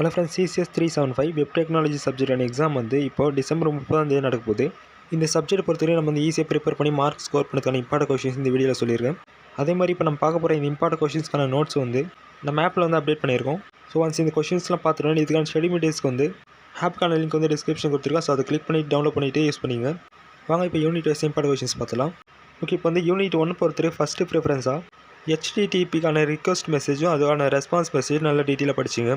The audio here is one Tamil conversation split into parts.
Hello friends, CCS 375 web technology சப்ஜெக்டான எக்ஸாம் வந்து இப்போ டிசம்பர் 30 நடக்க போகுது. இந்த சப்ஜெக்ட் பொறுத்தவரை நம்ம வந்து ஈஸியாக ப்ரிப்பேர் பண்ணி மார்க் ஸ்கோர் பண்ணதுக்கான இம்பார்ட்டன்ட் கொஷின்ஸ் இந்த வீடியோவில் சொல்லியிருக்கேன். அதே மாதிரி இப்போ நம்ம பார்க்க போகிற இந்த இம்பார்ட்டன்ட் கொஷின்ஸ்க்கான நோட்ஸ் வந்து நம்ம ஆப்பில் வந்து அப்டேட் பண்ணியிருக்கோம். ஸோ ஒன்ஸ் இந்த கொஷின்ஸ்லாம் பார்த்துட்டோம். இதுக்கான ஸ்டடி மெட்டீரியல்ஸ்க்கு வந்து ஆப்க்கான லிங்க் வந்து டிஸ்கிரிப்ஷன் கொடுத்துருக்கோம். ஸோ அதை கிளிக் பண்ணி டவுன்லோட் பண்ணிவிட்டு யூஸ் பண்ணிங்க. வாங்க இப்போ யூனிட் வைஸ் இம்பார்ட்டன்ட் கொஷின்ஸ் பார்த்துலாம். ஓகே, இப்போ வந்து யூனிட் 1 பொறுத்தவரை ஃபஸ்ட்டு ப்ரிஃபரன்ஸாக HTTPக்கான ரிக்வஸ்ட் மெசேஜும் அதுக்கான ரெஸ்பான்ஸ் மெசேஜ் நல்லா டீட்டெயிலாக படிச்சிங்க.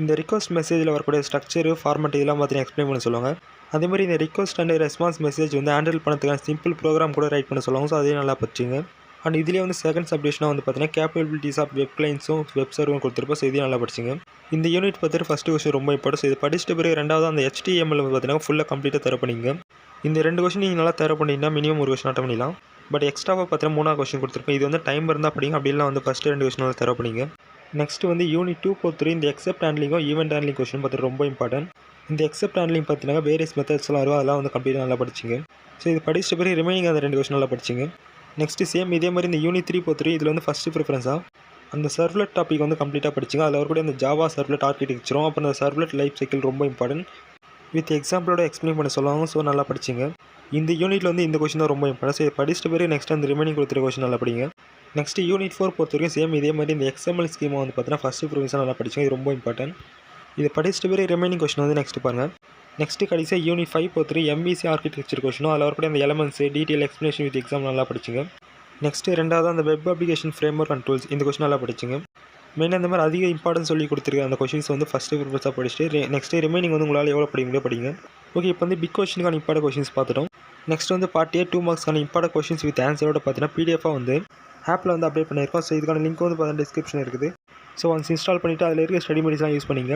இந்த ரிக்வஸ்ட் மெசேஜில் வரக்கூடிய ஸ்ட்ரக்சரு, ஃபார்மேட் இதெல்லாம் பார்த்தீங்கன்னா எக்ஸ்பிளைன் பண்ண சொல்லுவாங்க. அதே மாதிரி இந்த ரிக்வஸ்ட் அண்ட் ரெஸ்பான்ஸ் மெசேஜ் வந்து ஹேண்டில் பண்ணதுக்கான சிம்பிள் ப்ரோக்ராம் கூட ரைட் பண்ண சொல்லுவாங்க. ஸோ அதையும் நல்லா படிச்சிங்க. அண்ட் இதுலேயே வந்து செகண்ட் சப்டிஷனாக வந்து பார்த்தீங்கன்னா கேப்பபிலிட்டிஸ் ஆஃப் வெப் கிளைண்ட்ஸும் வெப் சர்வரும் கொடுத்துருப்போம். ஸோ இதையும் நல்லா படிச்சிங்க. இந்த யூனிட் பார்த்துட்டு ஃபஸ்ட்டு கொஸ்டின் ரொம்ப இம்பார்ட்டன்ட். இது படிச்சுட்டு பிறகு ரெண்டாவது அந்த HTML பார்த்தீங்கன்னா ஃபுல்லாக கம்ப்ளீட்டாக தர பண்ணிங்க. இந்த 2 கொஸ்டின் நீங்கள் நல்லா தர பண்ணிங்கன்னா மினிமம் ஒரு கொஸ்டின் அட்டன் பண்ணிடலாம். பட் எக்ஸ்ட்ராவாக பார்த்தீங்கன்னா 3 கொஸ்டின் கொடுத்துருப்போம். இது வந்து டைம் இருந்தால் படிங்க, அப்படிலாம் வந்து ஃபஸ்ட்டு 2 கொஸ்டின் தர பண்ணிங்க. நெக்ஸ்ட் வந்து யூனிட் 2 பொறுத்தவரை இந்த எக்ஸப்ட் ஹேண்ட்லிங்கும் ஈவெண்ட் ஹேண்ட்லிங் கொஸ்டின் பார்த்துட்டு ரொம்ப இம்பார்ட்டன்ட். இந்த எக்ஸப்ட் ஹேண்ட்லிங் பார்த்தீங்கன்னா வேரியஸ் மெத்தட்ஸ்லாம் வரும், அதெல்லாம் வந்து கம்ப்ளீட்டாக நல்லா படிச்சிங்க. ஸோ இது படிச்சுட்டு பிறகு ரிமைனிங் அந்த 2 கொஸ்டின் நல்லா படிச்சிங்க. நெக்ஸ்ட்டு சேம் இதே மாதிரி இந்த யூனிட் 3 பொறுத்தவரை இதில் வந்து ஃபஸ்ட்டு ப்ரிஃபரன்ஸாக அந்த சர்வ்லெட் டாபிக் வந்து கம்ப்ளீட்டாக படிச்சிங்க. அதில் வரக்கூடிய இந்த ஜாவா சர்வ்லெட் ஆர்கிடெக்சரும் அப்புறம் அந்த சர்வ்லெட் லைஃப் சைக்கிள் ரொம்ப இம்பார்ட்டன்ட். வித் எக்ஸாம்பிளோட எக்ஸ்பிளைன் பண்ண சொல்லுவாங்க. ஸோ நல்லா படிச்சிங்க. இந்த யூனிட்டில் வந்து இந்த கொஸ்டின் தான் ரொம்ப இம்பார்ட்டன்ட். ஸோ இதை படிச்சுட்டு பிறகு நெக்ஸ்ட் அந்த ரிமைனிங் கொடுத்துருக்க கொஸ்டின் நல்லா படிங்க. நெக்ஸ்ட் யூனிட் 4 பொறுத்த வரைக்கும் சேம் இதே மாதிரி இந்த XML ஸ்கீமா வந்து பார்த்தீங்கன்னா ஃபஸ்ட்டு ப்ரிஃபரன்ஸாக நல்லா படிச்சிங்க. இது ரொம்ப இம்பார்ட்டன்ட். இதை படிச்சுட்டு பிறகு ரிமைனிங் கொஸ்டின் வந்து நெக்ஸ்ட் பாருங்கள். நெக்ஸ்ட் கடைசியாக யூனிட் 5 பொறுத்தவரை MVC ஆர்கிடெக்சர் கொஸ்டினும் அதில் வரக்கூடிய அந்த elements detail explanation with exam நல்லா படிச்சிங்க. நெக்ஸ்ட்டு ரெண்டாவது அந்த web application framework and tools இந்த கொஸ்டின் நல்லா படிச்சிங்க. மெயினாக இந்த மாதிரி அதிக இம்பார்ட்டன்ஸ் சொல்லி கொடுத்துருக்க அந்த கொஸ்டின்ஸ் வந்து ஃபஸ்ட்டு ப்ரிஃபரன்ஸாக படிச்சுட்டு நெக்ஸ்ட்டு ரிமைனிங் வந்து உங்களால் எவ்வளோ படிக்க முடியும் படிங்க. ஓகே, இப்போ வந்து பிக் கொஸ்டினுக்கான இம்பார்ட்டன்ட் கொஸ்டின்ஸ் பார்த்துட்டோம். நெக்ஸ்ட் வந்து பார்ட் A 2 மார்க்ஸ்க்கான இம்பார்ட்டன்ட் கொஸ்டின்ஸ் வித் ஆன்சரோட பார்த்தீங்கன்னா PDF வந்து ஆப்பில் வந்து அப்டேட் பண்ணியிருக்கோம். ஸோ இதுக்கான லிங்க் வந்து பார்த்தீங்கன்னா டிஸ்கிரிப்ஷன் இருக்குது. ஸோ ஒன்ஸ் இன்ஸ்டால் பண்ணிவிட்டு அதில் இருக்க ஸ்டடி மெட்டீரியல்ஸ்லாம் யூஸ் பண்ணிங்க.